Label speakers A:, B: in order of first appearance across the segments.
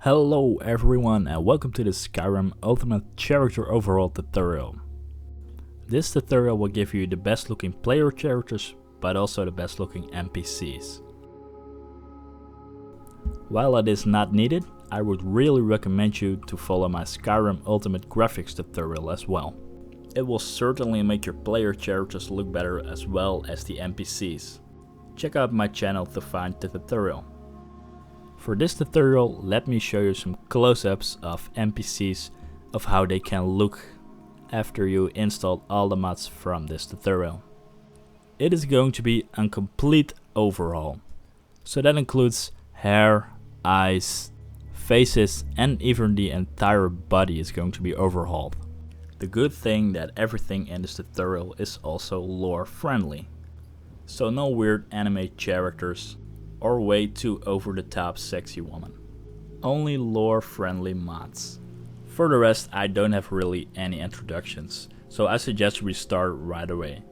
A: Hello everyone and welcome to the Skyrim Ultimate Character Overhaul tutorial. This tutorial will give you the best looking player characters, but also the best looking NPCs. While it is not needed, I would really recommend you to follow my Skyrim Ultimate Graphics tutorial as well. It will certainly make your player characters look better as well as the NPCs. Check out my channel to find the tutorial. For this tutorial, let me show you some close-ups of NPCs of how they can look after you installed all the mods from this tutorial. It is going to be a complete overhaul. So that includes hair, eyes, faces, and even the entire body is going to be overhauled. The good thing that everything in this tutorial is also lore friendly. So no weird anime characters or way too over the top sexy woman. Only lore friendly mods. For the rest, I don't have really any introductions, so I suggest we start right away.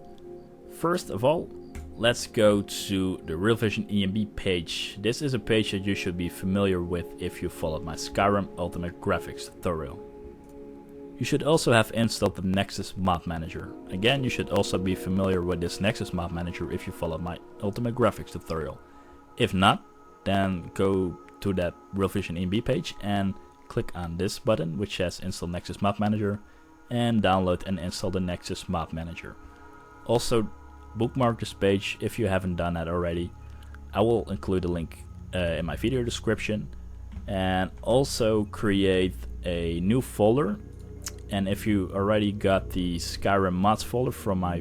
A: First of all, let's go to the Real Vision ENB page. This is a page that you should be familiar with if you followed my Skyrim Ultimate Graphics tutorial. You should also have installed the Nexus Mod Manager. Again, you should also be familiar with this Nexus Mod Manager if you followed my Ultimate Graphics tutorial. If not, then go to that Real Vision ENB page and click on this button which says Install Nexus Mod Manager and download and install the Nexus Mod Manager. Also bookmark this page if you haven't done that already. I will include a link in my video description, and also create a new folder. And if you already got the Skyrim mods folder from my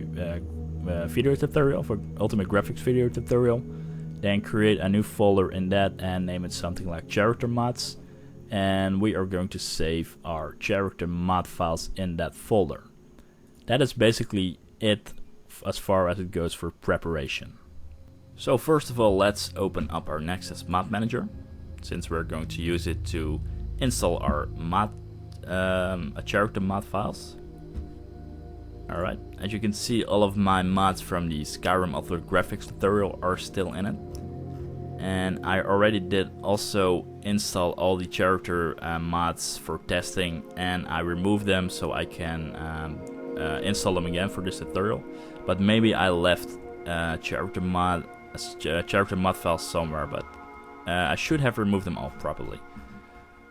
A: video tutorial, for Ultimate Graphics video tutorial, then create a new folder in that and name it something like character mods, and we are going to save our character mod files in that folder. That is basically it as far as it goes for preparation. So first of all, let's open up our Nexus Mod Manager, since we're going to use it to install our character mod files. Alright, as you can see, all of my mods from the Skyrim Ultimate Graphics tutorial are still in it. And I already did also install all the character mods for testing, and I removed them so I can install them again for this tutorial. But maybe I left character mod files somewhere, but I should have removed them all properly.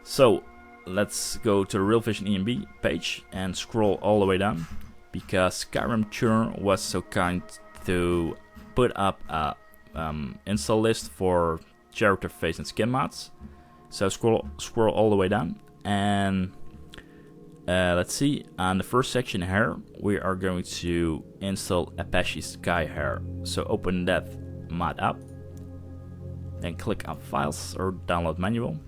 A: So let's go to the Real Vision ENB page and scroll all the way down, because Skyrim Churn was so kind to put up a install list for character face and skin mods. So scroll all the way down, and let's see, on the first section here we are going to install Apache Sky Hair. So open that mod up, then click on Files or Download Manual,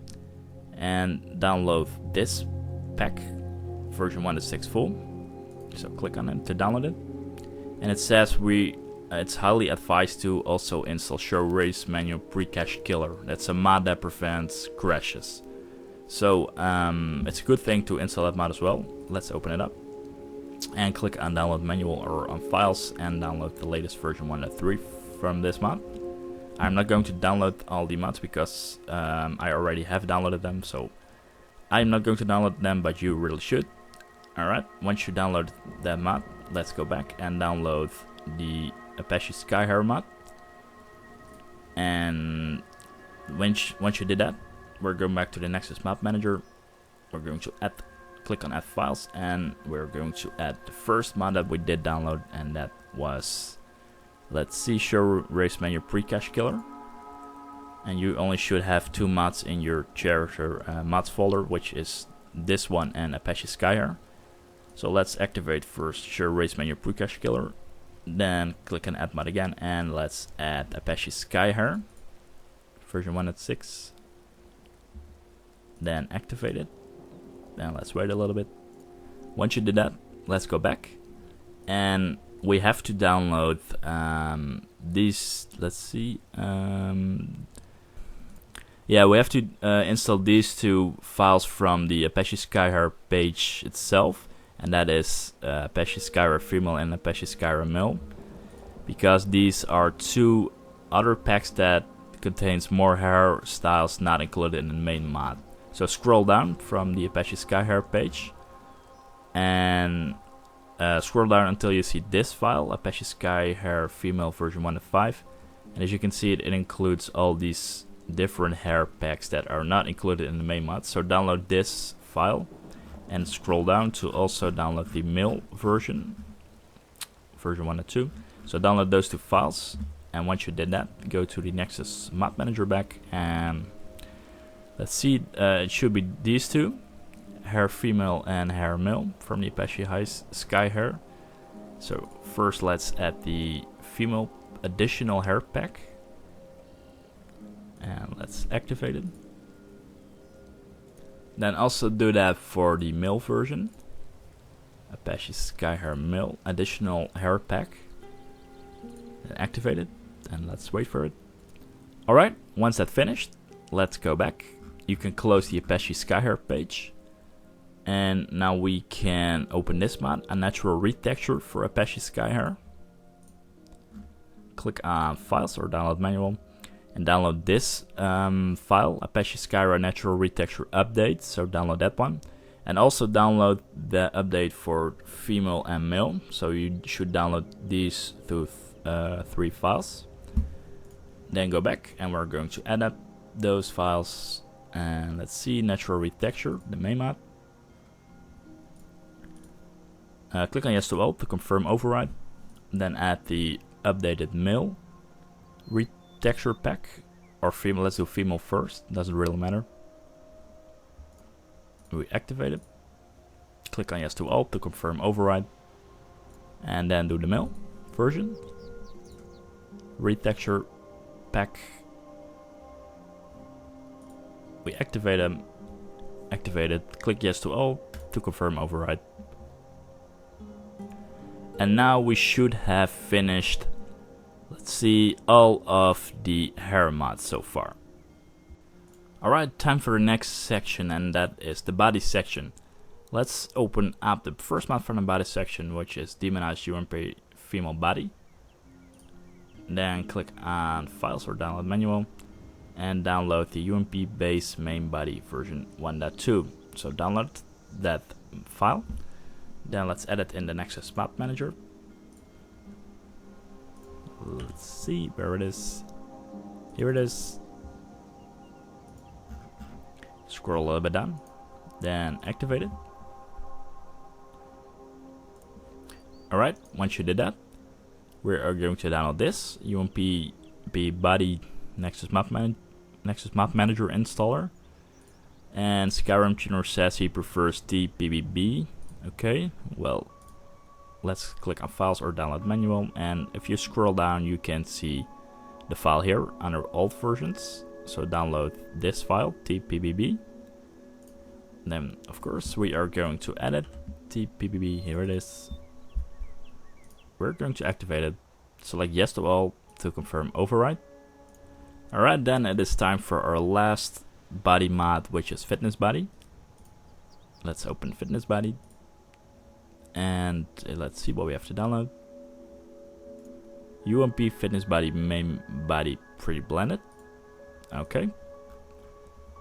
A: and download this pack, version 1.6 full. So click on it to download it, and it says it's highly advised to also install Show Race Manual Pre-Cache Killer. That's a mod that prevents crashes. So it's a good thing to install that mod as well. Let's open it up and click on Download Manual or on Files and download the latest version 1.3 from this mod. I'm not going to download all the mods because I already have downloaded them, so I'm not going to download them, but you really should. Alright, once you download that mod, let's go back and download the Apache Sky Hair mod. And once you did that, we're going back to the Nexus Mod Manager. We're going to click on Add Files, and we're going to add the first mod that we did download, and that was, let's see, Show Race Manual Pre-Cache Killer. And you only should have 2 mods in your character mods folder, which is this one and Apache Sky Hair. So let's activate first Show Race Manual Pre-Cache Killer, then click on Add Mod again, and let's add Apache Sky Hair, version 1.6. Then activate it. Then let's wait a little bit. Once you did that, let's go back, and we have to download these. Let's see. Yeah, we have to install these 2 files from the Apache Sky Hair page itself. And that is Apache Skyrim Female and Apache Skyrim Male, because these are 2 other packs that contains more hairstyles not included in the main mod. So scroll down from the Apache Skyhair page and scroll down until you see this file, Apache Skyhair female version 1.5. And as you can see, it includes all these different hair packs that are not included in the main mod. So download this file and scroll down to also download the male version 1.2. So download those two files, and once you did that, go to the Nexus mod manager back, and let's see, it should be these two, hair female and hair male from the Apache Skyhair. So first let's add the female additional hair pack, and let's activate it. Then also do that for the male version, Apache Skyhair male additional hair pack, and activate it, and let's wait for it. Alright, once that's finished, let's go back. You can close the Apache Skyhair page, and now we can open this mod, a natural retexture for Apache Skyhair. Click on Files or Download Manual, and download this file, Apache Skyrim Natural Retexture Update. So download that one, and also download the update for female and male. So you should download these three files. Then go back, and we're going to add up those files. And let's see, Natural Retexture, the main mod. Click on Yes to All to confirm override. Then add the updated male retexture pack, or female. Let's do female first, doesn't really matter. We activate it. Click on Yes to All to confirm override, and then do the male version retexture pack. We activate them, activate it, click Yes to All to confirm override. And now we should have finished, let's see, all of the hair mods so far. Alright, time for the next section, and that is the body section. Let's open up the first mod from the body section, which is Demonized UMP female body. Then click on Files or Download Manual, and download the UMP base main body version 1.2. So download that file. Then let's edit in the Nexus mod manager. Let's see where it is. Here it is. Scroll a little bit down, then activate it. Alright, once you did that, we are going to download this UMP body Nexus mod manager installer. And Skyrim tuner says he prefers TPBB. Okay, well, let's click on Files or Download Manual, and if you scroll down, you can see the file here under Alt Versions. So download this file, TPBB. Then, of course, we are going to edit TPBB. Here it is. We're going to activate it. Select Yes to All to confirm override. Alright, then it is time for our last body mod, which is Fitness Body. Let's open Fitness Body. And let's see what we have to download. UMP Fitness Body main body pre-blended. Okay.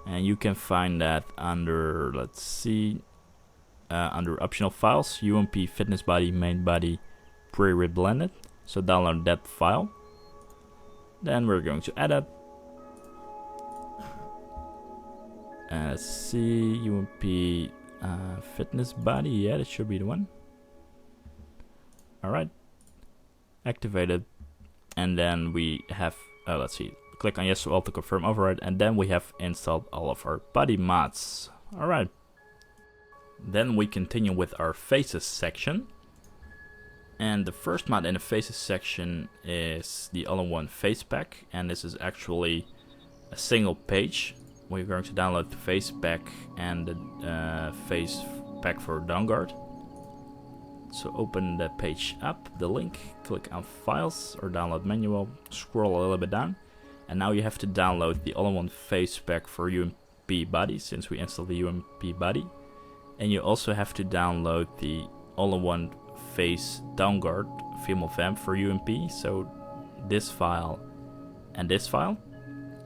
A: And you can find that under, let's see, under optional files, UMP Fitness Body main body pre-blended. So download that file. Then we're going to add it. Let's see, UMP Fitness Body. Yeah, that should be the one. Alright, activated, and then we have, let's see, click on Yes to All to confirm override, and then we have installed all of our body mods. Alright, then we continue with our faces section, and the first mod in the faces section is the all-in-one face pack, and this is actually a single page. We're going to download the face pack and the face pack for Dawnguard. So open the page up, the link, click on Files or Download Manual, scroll a little bit down, and now you have to download the all-in-one face pack for UMP body, since we installed the UMP body. And you also have to download the all-in-one face Dawnguard female vamp for UMP, so this file and this file.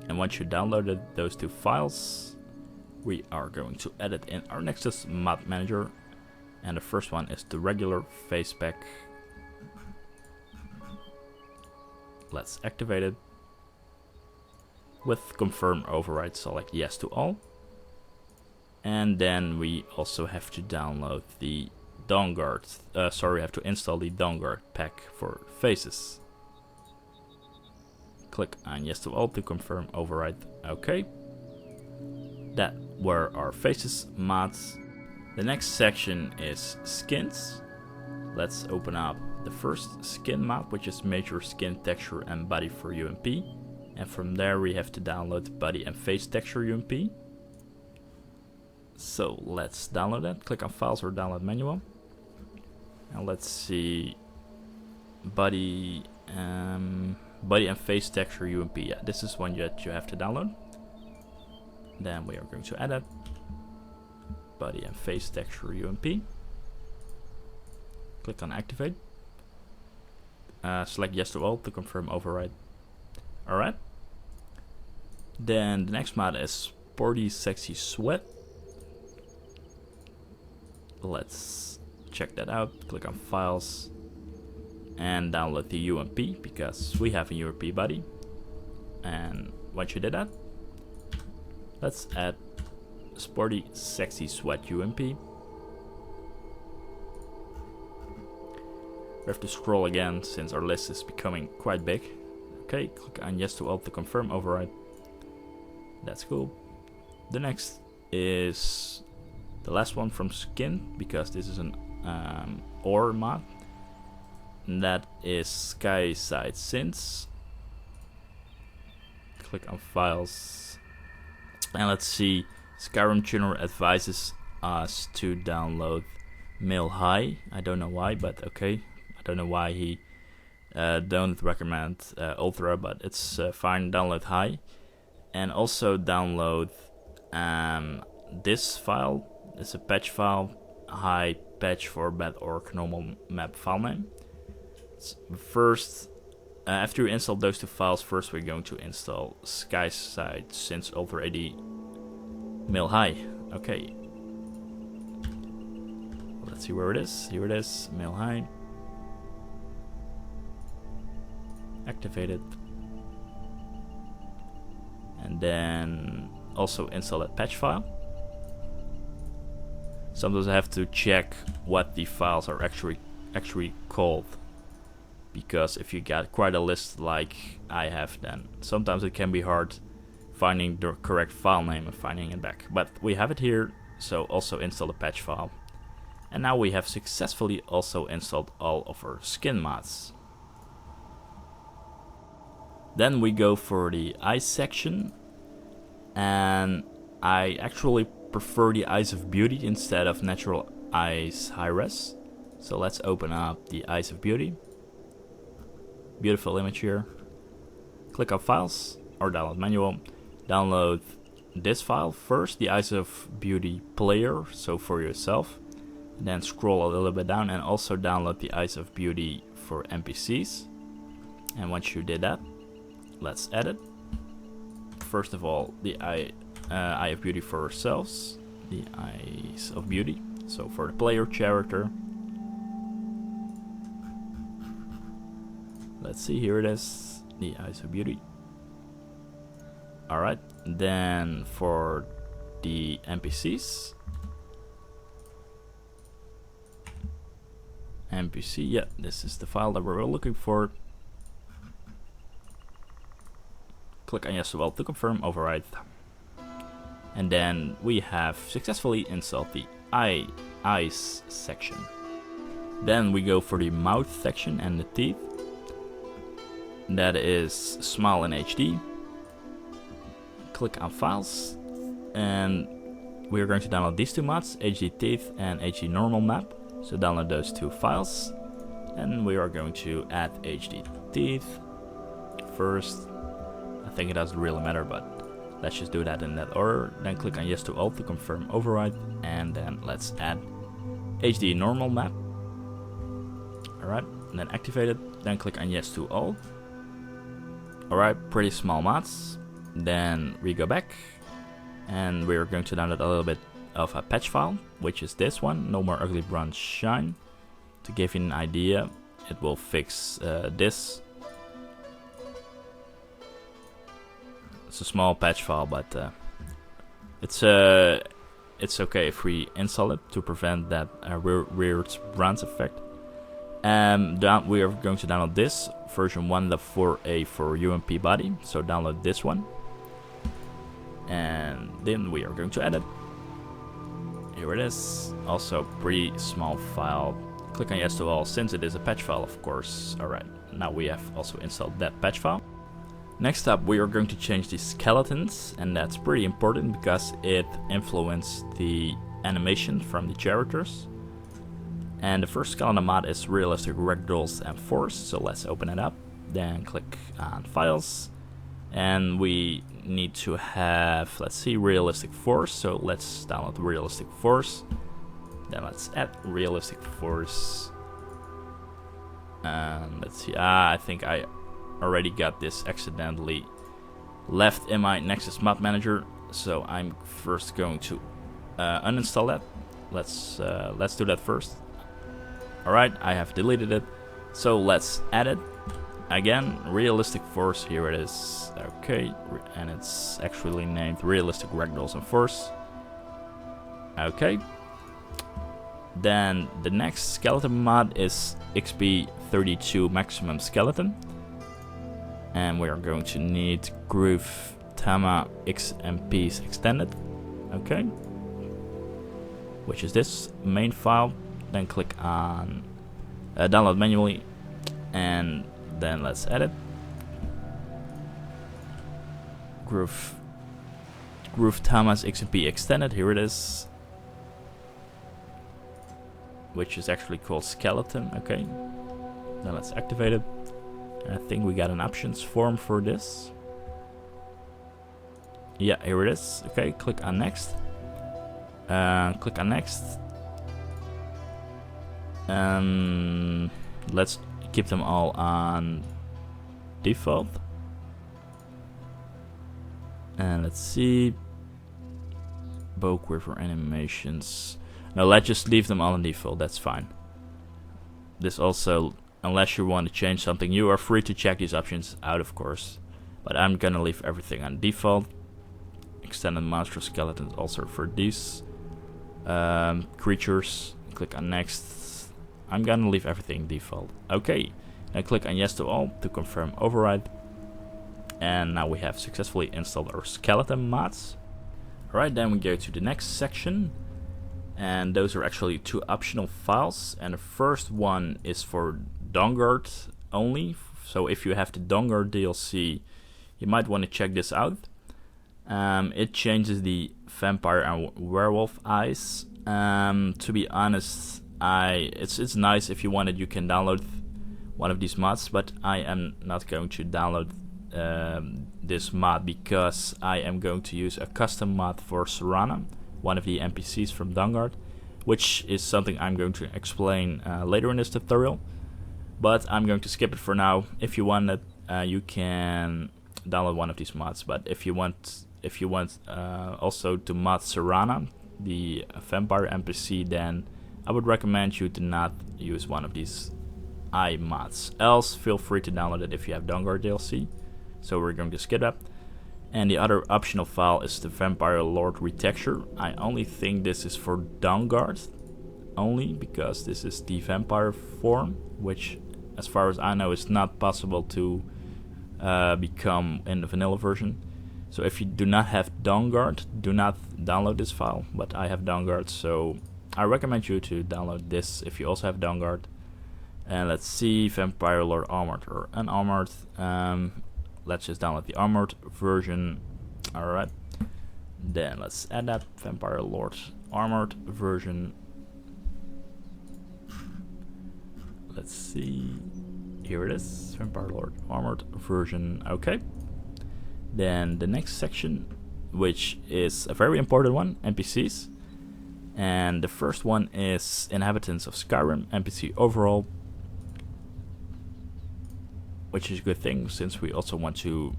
A: And once you downloaded those two files, we are going to edit in our Nexus mod manager, and the first one is the regular face pack. Let's activate it. With confirm override, select yes to all. And then we also have to download the Dawnguard. We have to install the Dawnguard pack for faces. Click on yes to all to confirm override. Okay. That were our faces mods. The next section is skins. Let's open up the first skin mod, which is major skin texture and body for UMP. And from there we have to download body and face texture UMP. So let's download that. Click on files or download manual. And let's see body and face texture UMP. Yeah, this is one that you have to download. Then we are going to add it. Body and face texture UMP. Click on activate. Select yes to all to confirm override. Alright. Then the next mod is Sporty Sexy Sweat. Let's check that out. Click on files and download the UMP because we have a UMP body. And once you did that, let's add Sporty Sexy Sweat UMP. We have to scroll again since our list is becoming quite big. Okay, click on yes to all to confirm override. That's cool. The next is the last one from skin because this is an ore mod. And that is Skyside Synths. Click on files. And let's see. Skyrim Tuner advises us to download Male High. I don't know why, but okay. I don't know why he don't recommend Ultra, but it's fine. Download High. And also download this file. It's a patch file. High patch for bad orc normal map file name. First, after you install those two files, first we're going to install Skyside Synths Ultra AD Male High. Okay. Let's see where it is. Here it is. Male High. Activate it. And then also install that patch file. Sometimes I have to check what the files are actually called, because if you got quite a list like I have, then sometimes it can be hard finding the correct file name and finding it back. But we have it here, so also install the patch file. And now we have successfully also installed all of our skin mods. Then we go for the eyes section, and I actually prefer the Eyes of Beauty instead of natural eyes high res. So let's open up the Eyes of Beauty. Beautiful image here. Click on files or download manual. Download this file first, the Eyes of Beauty player, so for yourself. And then scroll a little bit down and also download the Eyes of Beauty for NPCs. And once you did that, let's edit. First of all, the Eye of Beauty for ourselves, the Eyes of Beauty. So for the player character, let's see, here it is, the Eyes of Beauty. Alright, then for the NPCs, NPC, yeah, this is the file that we were looking for. Click on yes to all to confirm override. And then we have successfully installed the eyes section. Then we go for the mouth section and the teeth. That is smile in HD. Click on files, and we're going to download these two mods, HD teeth and HD normal map. So download those two files, and we are going to add HD teeth first. I think it doesn't really matter, but let's just do that in that order. Then click on yes to all to confirm override, and then let's add HD normal map. Alright, and then activate it. Then click on yes to all. Alright, pretty small mods. Then we go back And we're going to download a little bit of a patch file, which is this one, No More Ugly Bronze Shine. To give you an idea, it will fix this. It's a small patch file, but it's okay if we install it to prevent that weird bronze effect. We are going to download this version 1.4a for UMP body, so download this one, and then we are going to edit. Here it is. Also pretty small file. Click on yes to all since it is a patch file, of course. Alright, now we have also installed that patch file. Next up, we are going to change the skeletons, and that's pretty important because it influences the animation from the characters. And the first skeleton mod is realistic ragdolls and force, so let's open it up. Then click on files, and we need to have, let's see, realistic force, so let's download realistic force. Then let's add realistic force, and let's see, I think I already got this accidentally left in my Nexus mod manager, so I'm first going to uninstall that. Let's do that first. Alright, I have deleted it, so let's add it again. Realistic force, here it is. Okay, and it's actually named realistic ragdolls and force. Okay, then the next skeleton mod is XP32 maximum skeleton, and we are going to need groove Tama XMPs extended. Okay, which is this main file. Then click on download manually, and then let's edit. Groove Tama's XMP extended, here it is, which is actually called skeleton. Okay, then let's activate it. And I think we got an options form for this. Yeah, here it is. Okay, click on next. Click on next. Let's keep them all on default. And let's see, bow quiver animations. No, let's just leave them all on default, that's fine. This also, unless you want to change something, you are free to check these options out, of course, but I'm gonna leave everything on default. Extended monster skeletons also for these creatures. Click on next. I'm gonna leave everything default. Okay, now click on yes to all to confirm override. And now we have successfully installed our skeleton mods. Alright, then we go to the next section. And those are actually two optional files. And the first one is for Dawnguard only. So if you have the Dawnguard DLC, you might want to check this out. It changes the vampire and werewolf eyes. To be honest, it's nice. If you want it, you can download one of these mods, but I am not going to download this mod because I am going to use a custom mod for Serana, one of the NPCs from Dawnguard, which is something I'm going to explain later in this tutorial, but I'm going to skip it for now. If you want it, you can download one of these mods, but if you want also to mod Serana, the vampire NPC, then I would recommend you to not use one of these eye mods. Else, feel free to download it if you have Dawnguard DLC. So we're going to skip that. And the other optional file is the Vampire Lord Retexture. I only think this is for Dawnguard only because this is the vampire form, which, as far as I know, is not possible to become in the vanilla version. So if you do not have Dawnguard, do not download this file. But I have Dawnguard, so I recommend you to download this if you also have Dawnguard. And let's see, Vampire Lord Armored or Unarmored. Let's just download the Armored version. Alright. Then let's add that Vampire Lord Armored version. Let's see. Here it is, Vampire Lord Armored version. Okay. Then the next section, which is a very important one, NPCs. And the first one is Inhabitants of Skyrim Npc overhaul, which is a good thing since we also want to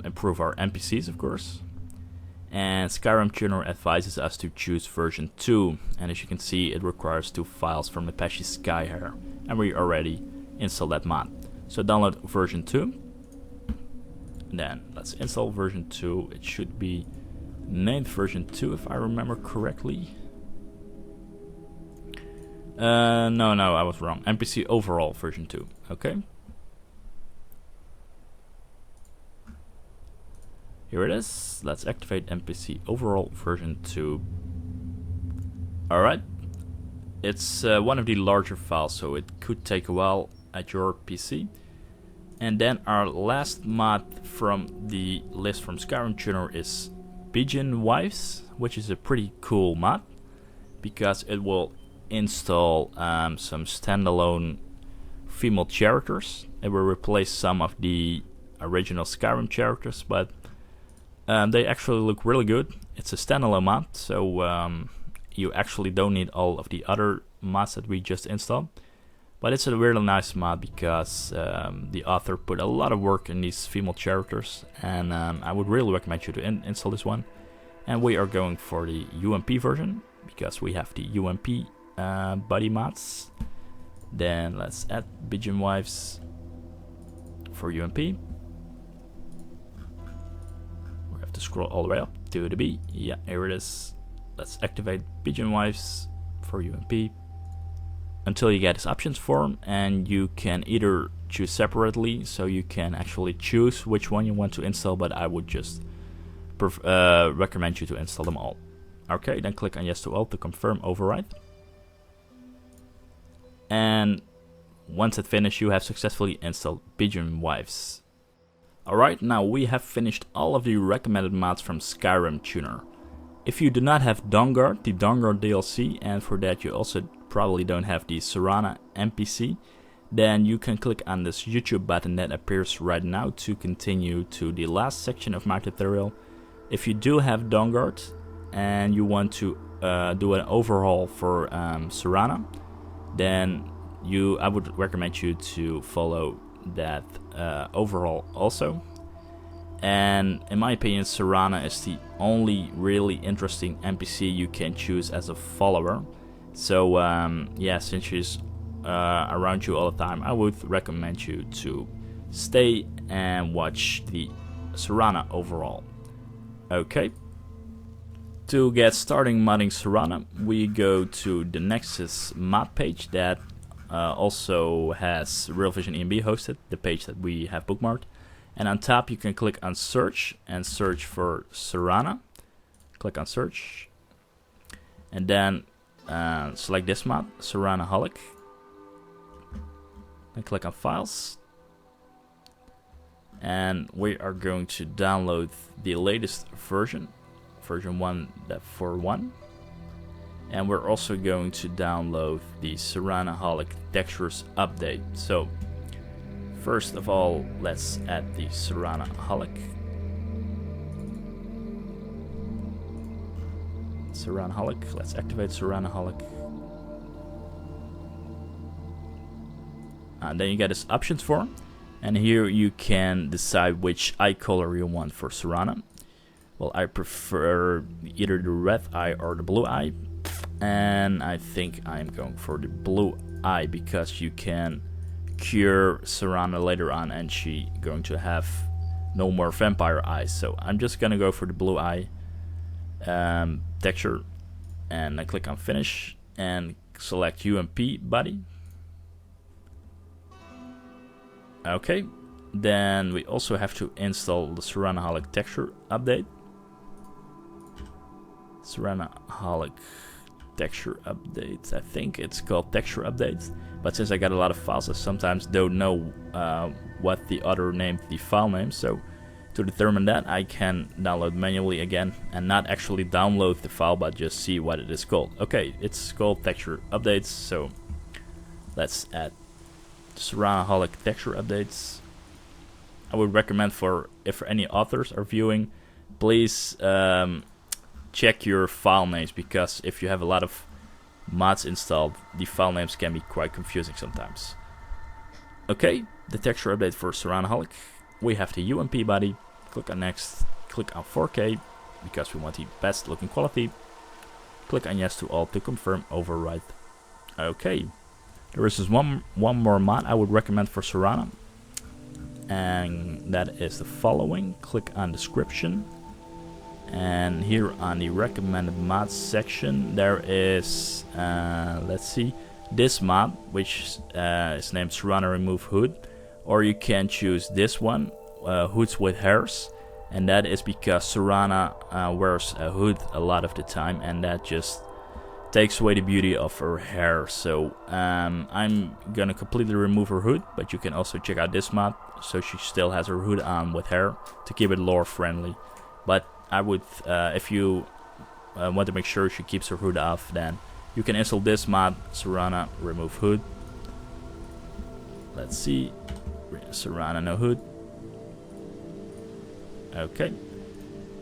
A: improve our NPCs, of course. And Skyrim Tuner advises us to choose version 2, and as you can see it requires 2 files from Apache Skyhare, and we already installed that mod. So download version 2, then let's install version 2. It should be named version 2 if I remember correctly. No, I was wrong. NPC overhaul version 2, okay. Here it is. Let's activate NPC overhaul version 2. Alright. It's one of the larger files, so it could take a while at your PC. And then our last mod from the list from Skyrim Tuner is Pidgin Wives, which is a pretty cool mod because it will install some standalone female characters. It will replace some of the original Skyrim characters, but they actually look really good. It's a standalone mod, so you actually don't need all of the other mods that we just installed. But it's a really nice mod because the author put a lot of work in these female characters, and I would really recommend you to install this one. And we are going for the UMP version because we have the UMP body mods. Then let's add Pidgin Wives for UMP. To scroll all the way up to the B. Yeah, here it is. Let's activate Pidgin Wives for UMP until you get this options form, and you can either choose separately, so you can actually choose which one you want to install, but I would just recommend you to install them all. Okay, then click on yes to all to confirm override. And once it finishes, you have successfully installed Pidgin Wives. Alright, now we have finished all of the recommended mods from Skyrim Tuner. If you do not have Dawnguard, the Dawnguard DLC, and for that you also probably don't have the Serana NPC, then you can click on this YouTube button that appears right now to continue to the last section of my tutorial. If you do have Dawnguard and you want to do an overhaul for Serana, then I would recommend you to follow that overhaul also. And in my opinion, Serana is the only really interesting NPC you can choose as a follower. So yeah, since she's around you all the time, I would recommend you to stay and watch the Serana overhaul. Okay, to get starting modding Serana, we go to the Nexus mod page that also has Real Vision ENB hosted, the page that we have bookmarked. And on top you can click on search and search for Serana. Click on search and then select this mod, Seranaholic. Then click on files, and we are going to download the latest version 1.41. And we're also going to download the Seranaholic textures update. So first of all, let's add the Seranaholic. Let's activate Seranaholic. And then you get this options form, and here you can decide which eye color you want for Serana. Well, I prefer either the red eye or the blue eye, and I think I'm going for the blue eye because you can cure Serana later on and she going to have no more vampire eyes. So I'm just gonna go for the blue eye texture, and I click on finish and select UMP body. Okay, then we also have to install the Seranaholic texture update. Seranaholic texture updates, I think it's called texture updates, but since I got a lot of files, I sometimes don't know what the other name, the file name. So to determine that, I can download manually again and not actually download the file, but just see what it is called. Okay, it's called texture updates, so let's add Seranaholic texture updates. I would recommend if any authors are viewing, please check your file names, because if you have a lot of mods installed, the file names can be quite confusing sometimes. Okay, the texture update for Seranaholic. We have the UMP body. Click on next, click on 4K, because we want the best looking quality. Click on yes to all to confirm override. Okay, there is this one more mod I would recommend for Serana, and that is the following. Click on description, and here on the recommended mods section there is let's see, this mod, which is named Serana Remove Hood, or you can choose this one, hoods with hairs, and that is because Serana wears a hood a lot of the time, and that just takes away the beauty of her hair. So I'm gonna completely remove her hood, but you can also check out this mod, so she still has her hood on with hair to keep it lore friendly. But I would, if you want to make sure she keeps her hood off, then you can install this mod, Serana Remove Hood. Let's see, Serana no hood. Okay.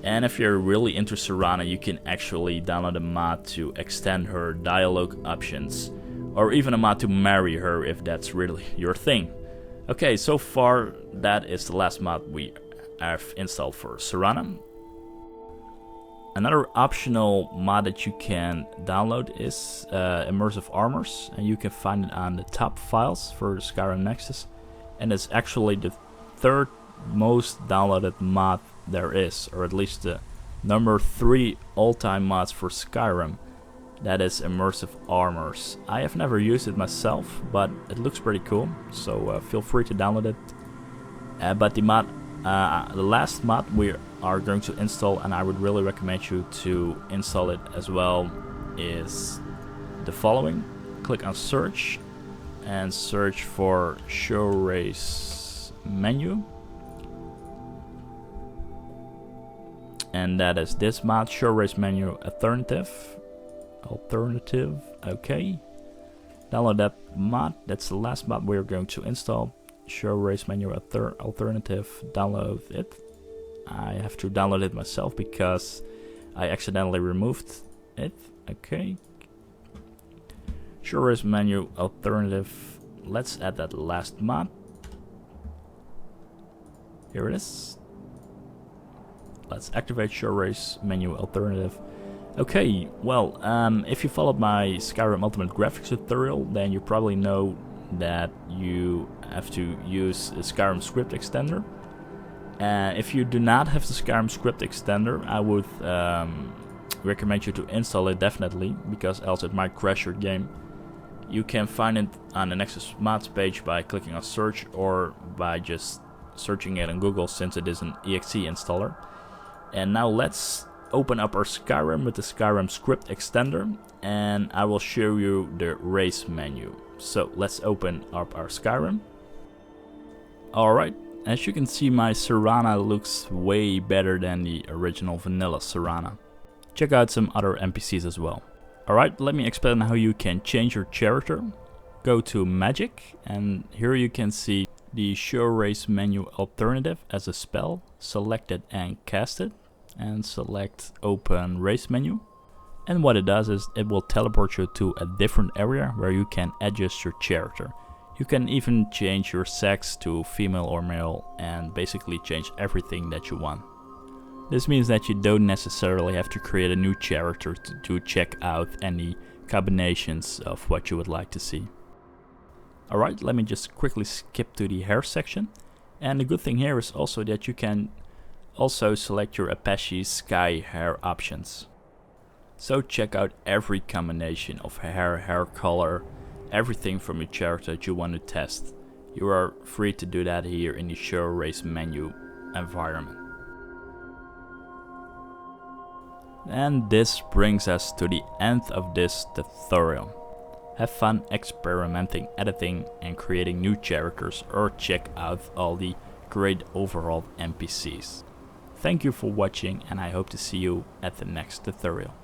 A: And if you're really into Serana, you can actually download a mod to extend her dialogue options, or even a mod to marry her if that's really your thing. Okay, so far that is the last mod we have installed for Serana. Another optional mod that you can download is Immersive Armors, and you can find it on the top files for the Skyrim Nexus, and it's actually the third most downloaded mod there is, or at least the number 3 all-time mods for Skyrim. That is Immersive Armors. I have never used it myself, but it looks pretty cool, so feel free to download it. But the mod, the last mod we are going to install, and I would really recommend you to install it as well, is the following. Click on search and search for show race menu, and that is this mod, show race menu alternative. Okay, download that mod. That's the last mod we're going to install, show race menu alternative. Download it. I have to download it myself because I accidentally removed it. Okay, show race menu alternative. Let's add that last mod. Here it is. Let's activate show race menu alternative. Okay, well, if you followed my Skyrim Ultimate Graphics tutorial, then you probably know that you have to use a Skyrim script extender. If you do not have the Skyrim script extender, I would recommend you to install it definitely, because else it might crash your game. You can find it on the Nexus mods page by clicking on search, or by just searching it on Google, since it is an exe installer. And now let's open up our Skyrim with the Skyrim script extender, and I will show you the race menu. So let's open up our Skyrim. Alright, as you can see, my Serana looks way better than the original vanilla Serana. Check out some other NPCs as well. Alright, let me explain how you can change your character. Go to Magic, and here you can see the show race menu alternative as a spell. Select it and cast it, and select open race menu. And what it does is it will teleport you to a different area where you can adjust your character. You can even change your sex to female or male, and basically change everything that you want. This means that you don't necessarily have to create a new character to check out any combinations of what you would like to see. Alright, let me just quickly skip to the hair section. And the good thing here is also that you can also select your Apache Sky hair options. So check out every combination of hair color, everything from your character that you want to test. You are free to do that here in the show race menu environment. And this brings us to the end of this tutorial. Have fun experimenting, editing and creating new characters, or check out all the great overhaul NPCs. Thank you for watching, and I hope to see you at the next tutorial.